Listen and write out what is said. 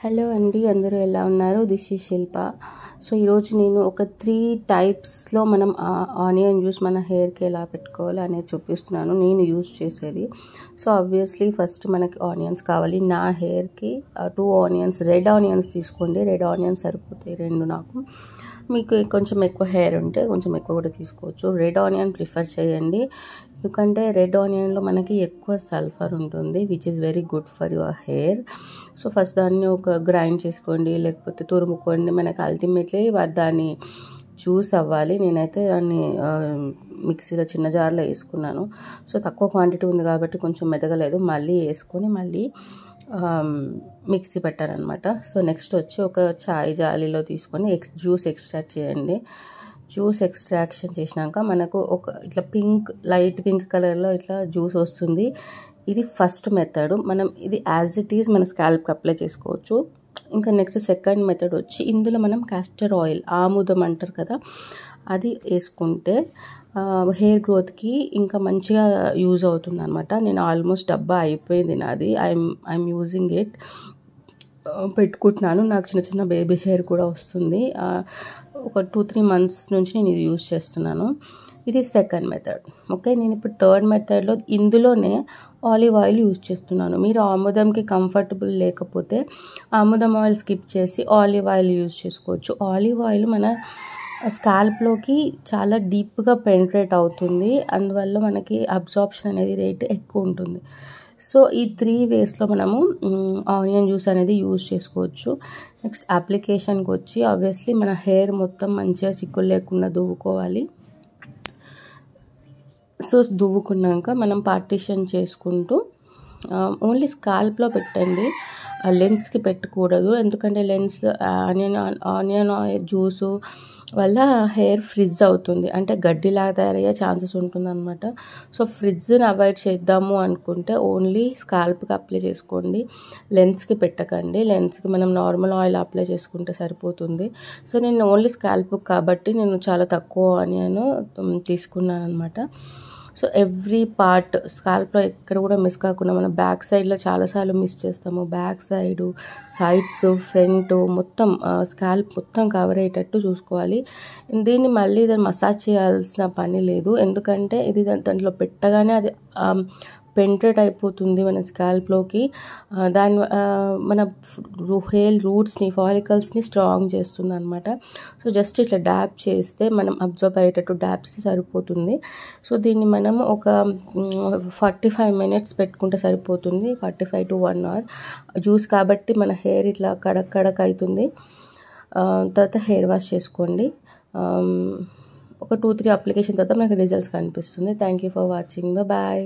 Hello అండి, అందరూ ఎలా ఉన్నారు? This is Shilpa. సో ఈరోజు నేను ఒక 3 టైప్స్లో మనం ఆనియన్ జ్యూస్ మన హెయిర్కి ఎలా పెట్టుకోవాలి అనేది చూపిస్తున్నాను, నేను యూజ్ చేసేది. సో ఆబ్వియస్లీ ఫస్ట్ మనకి ఆనియన్స్ కావాలి. నా హెయిర్కి 2 ఆనియన్స్, రెడ్ ఆనియన్స్ తీసుకోండి. రెడ్ ఆనియన్స్ సరిపోతాయి 2 నాకు. మీకు కొంచెం ఎక్కువ హెయిర్ ఉంటే కొంచెం ఎక్కువ కూడా తీసుకోవచ్చు. రెడ్ ఆనియన్ ప్రిఫర్ చేయండి, ఎందుకంటే రెడ్ ఆనియన్లో మనకి ఎక్కువ సల్ఫర్ ఉంటుంది, which is very good for your hair. So first దాన్ని ఒక గ్రైండ్ చేసుకోండి, లేకపోతే తురుముకోండి. మనకి అల్టిమేట్లీ దాన్ని జ్యూస్ అవ్వాలి. నేనైతే దాన్ని మిక్సీలో చిన్న జార్లో వేసుకున్నాను. సో తక్కువ క్వాంటిటీ ఉంది కాబట్టి కొంచెం మెదగలేదు, మళ్ళీ వేసుకొని మళ్ళీ మిక్సీ పెట్టారనమాట. సో నెక్స్ట్ వచ్చి ఒక చాయ్ జాలీలో తీసుకొని జ్యూస్ ఎక్స్ట్రాక్ట్ చేయండి. జ్యూస్ ఎక్స్ట్రాక్షన్ చేసినాక మనకు ఒక ఇట్లా లైట్ పింక్ కలర్లో ఇట్లా జ్యూస్ వస్తుంది. ఇది ఫస్ట్ మెథడ్. మనం ఇది యాజ్ ఇట్ ఈజ్ మన స్కాల్ప్కి అప్లై చేసుకోవచ్చు. ఇంకా నెక్స్ట్ సెకండ్ మెథడ్ వచ్చి ఇందులో మనం క్యాస్టర్ ఆయిల్, ఆముదం అంటారు కదా, అది వేసుకుంటే హెయిర్ గ్రోత్కి ఇంకా మంచిగా యూజ్ అవుతుంది అనమాట. నేను ఆల్మోస్ట్ డబ్బా అయిపోయింది నాది. ఐఎమ్ యూజింగ్ ఇట్, పెట్టుకుంటున్నాను. నాకు చిన్న చిన్న బేబీ హెయిర్ కూడా వస్తుంది. ఒక 2-3 months నుంచి నేను ఇది యూజ్ చేస్తున్నాను. ఇది సెకండ్ మెథడ్. ఓకే, నేను ఇప్పుడు థర్డ్ మెథడ్లో ఇందులోనే ఆలివ్ ఆయిల్ యూజ్ చేస్తున్నాను. మీరు ఆముదంకి కంఫర్టబుల్ లేకపోతే ఆముదం ఆయిల్ స్కిప్ చేసి ఆలివ్ ఆయిల్ యూజ్ చేసుకోవచ్చు. ఆలివ్ ఆయిల్ మన స్కాల్ప్లోకి చాలా డీప్గా పెనిట్రేట్ అవుతుంది, అందువల్ల మనకి అబ్జార్ప్షన్ అనేది రేట్ ఎక్కువ ఉంటుంది. సో ఈ 3 వేస్లో మనము ఆనియన్ జ్యూస్ అనేది యూజ్ చేసుకోవచ్చు. నెక్స్ట్ అప్లికేషన్కి వచ్చి ఆబ్వియస్లీ మన హెయిర్ మొత్తం మంచిగా చిక్కులు లేకుండా దువ్వుకోవాలి. సో దువ్వుకున్నాక మనం పార్టిషన్ చేసుకుంటూ ఓన్లీ స్కాల్ప్లో పెట్టండి, లెన్స్కి పెట్టకూడదు. ఎందుకంటే లెన్స్ ఆనియన్ ఆయిల్ జ్యూసు వల్ల హెయిర్ ఫ్రిజ్ అవుతుంది, అంటే గడ్డిలాగా తయారయ్యే ఛాన్సెస్ ఉంటుంది అనమాట. సో ఫ్రిడ్జ్ని అవాయిడ్ చేద్దాము అనుకుంటే ఓన్లీ స్కాల్ప్కి అప్లై చేసుకోండి, లెన్స్కి పెట్టకండి. లెన్స్కి మనం నార్మల్ ఆయిల్ అప్లై చేసుకుంటే సరిపోతుంది. సో నేను ఓన్లీ స్కాల్ప్ కాబట్టి నేను చాలా తక్కువ ఆనియన్ తీసుకున్నాను అనమాట. సో ఎవ్రీ పార్ట్ స్కాల్ప్లో ఎక్కడ కూడా మిస్ కాకుండా, మనం బ్యాక్ సైడ్లో చాలాసార్లు మిస్ చేస్తాము. బ్యాక్ సైడు, సైడ్స్, ఫ్రంట్ మొత్తం స్కాల్ప్ మొత్తం కవర్ అయ్యేటట్టు చూసుకోవాలి. దీన్ని మళ్ళీ మసాజ్ చేయాల్సిన పని లేదు, ఎందుకంటే ఇది దాంట్లో పెట్టగానే అది పెంట్రేట్ అయిపోతుంది మన స్కాల్ప్లోకి. దాని మన హెయిర్ రూట్స్ని, ఫాలికల్స్ని స్ట్రాంగ్ చేస్తుంది అనమాట. సో జస్ట్ ఇట్లా డ్యాప్ చేస్తే, మనం అబ్జర్వ్ అయ్యేటట్టు డ్యాప్ చేస్తే సరిపోతుంది. సో దీన్ని మనం ఒక 45 minutes పెట్టుకుంటే సరిపోతుంది, 45 to 1 hour. జ్యూస్ కాబట్టి మన హెయిర్ ఇట్లా కడక్ కడక్ అవుతుంది. తర్వాత హెయిర్ వాష్ చేసుకోండి. ఒక 2-3 అప్లికేషన్ తర్వాత మనకు రిజల్ట్స్ కనిపిస్తుంది. Thank you for watching. Bye.